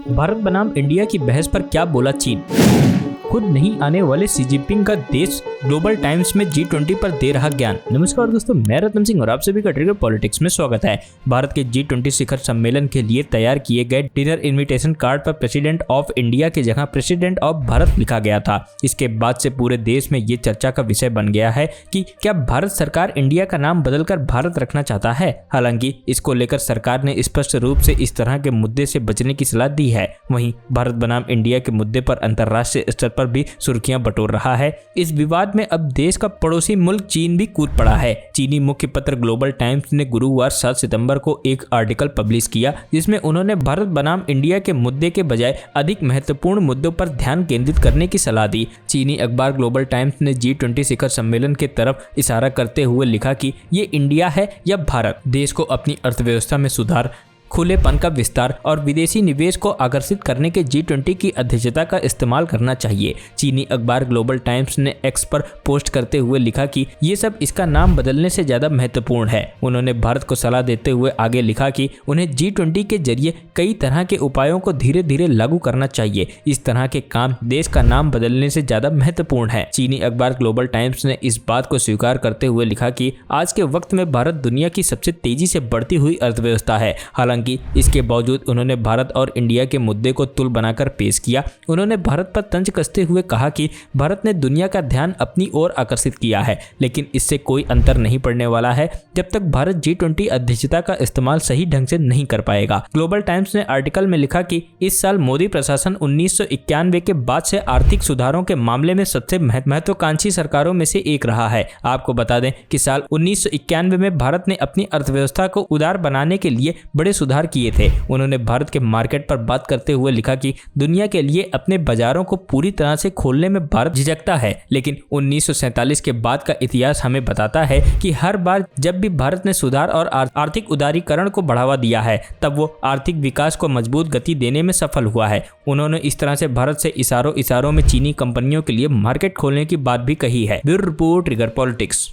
भारत बनाम इंडिया की बहस पर क्या बोला चीन। खुद नहीं आने वाले शी जिनपिंग का देश ग्लोबल टाइम्स में G20 पर दे रहा ज्ञान। नमस्कार दोस्तों, मैं रत्न सिंह और आप सभी का ट्रिगर पॉलिटिक्स में स्वागत है। भारत के G20 शिखर सम्मेलन के लिए तैयार किए गए डिनर इनविटेशन कार्ड पर प्रेसिडेंट ऑफ इंडिया की जगह प्रेसिडेंट ऑफ भारत लिखा गया था। इसके बाद से पूरे देश में ये चर्चा का विषय बन गया है कि क्या भारत सरकार इंडिया का नाम बदलकर भारत रखना चाहता है। हालांकि इसको लेकर सरकार ने स्पष्ट रूप से इस तरह के मुद्दे से बचने की सलाह दी है। वहीं भारत बनाम इंडिया के मुद्दे पर अंतर्राष्ट्रीय स्तर पर भी सुर्खियां बटोर रहा है। इस विवाद में अब देश का पड़ोसी मुल्क चीन भी कूद पड़ा है। चीनी मुख्य पत्र ग्लोबल टाइम्स ने गुरुवार 7 सितंबर को एक आर्टिकल पब्लिश किया जिसमें उन्होंने भारत बनाम इंडिया के मुद्दे के बजाय अधिक महत्वपूर्ण मुद्दों पर ध्यान केंद्रित करने की सलाह दी। चीनी अखबार ग्लोबल टाइम्स ने G20 शिखर सम्मेलन के तरफ इशारा करते हुए लिखा कि ये इंडिया है या भारत, देश को अपनी अर्थव्यवस्था में सुधार, खुलेपन का विस्तार और विदेशी निवेश को आकर्षित करने के G20 की अध्यक्षता का इस्तेमाल करना चाहिए। चीनी अखबार ग्लोबल टाइम्स ने एक्स पर पोस्ट करते हुए लिखा कि ये सब इसका नाम बदलने से ज्यादा महत्वपूर्ण है। उन्होंने भारत को सलाह देते हुए आगे लिखा कि उन्हें G20 के जरिए कई तरह के उपायों को धीरे धीरे लागू करना चाहिए। इस तरह के काम देश का नाम बदलने से ज्यादा महत्वपूर्ण है। चीनी अखबार ग्लोबल टाइम्स ने इस बात को स्वीकार करते हुए लिखा कि आज के वक्त में भारत दुनिया की सबसे तेजी से बढ़ती हुई अर्थव्यवस्था है। हालांकि इसके बावजूद उन्होंने भारत और इंडिया के मुद्दे को तुल बनाकर पेश किया। उन्होंने भारत पर तंज कसते हुए कहा कि भारत ने दुनिया का ध्यान अपनी ओर आकर्षित किया है, लेकिन इससे कोई अंतर नहीं पड़ने वाला है जब तक भारत G20 अध्यक्षता का इस्तेमाल सही ढंग से नहीं कर पाएगा। ग्लोबल टाइम्स ने आर्टिकल में लिखा कि इस साल मोदी प्रशासन 1991 के बाद से आर्थिक सुधारों के मामले में सबसे महत्वाकांक्षी सरकारों में से एक रहा है। आपको बता दें कि साल 1991 में भारत ने अपनी अर्थव्यवस्था को उदार बनाने के लिए बड़े सुधार किए थे। उन्होंने भारत के मार्केट पर बात करते हुए लिखा कि दुनिया के लिए अपने बाजारों को पूरी तरह से खोलने में भारत झिझकता है, लेकिन 1947 के बाद का इतिहास हमें बताता है कि हर बार जब भी भारत ने सुधार और आर्थिक उदारीकरण को बढ़ावा दिया है तब वो आर्थिक विकास को मजबूत गति देने में सफल हुआ है। उन्होंने इस तरह से भारत से इशारों में चीनी कंपनियों के लिए मार्केट खोलने की बात भी कही है। Bureau report, trigger politics.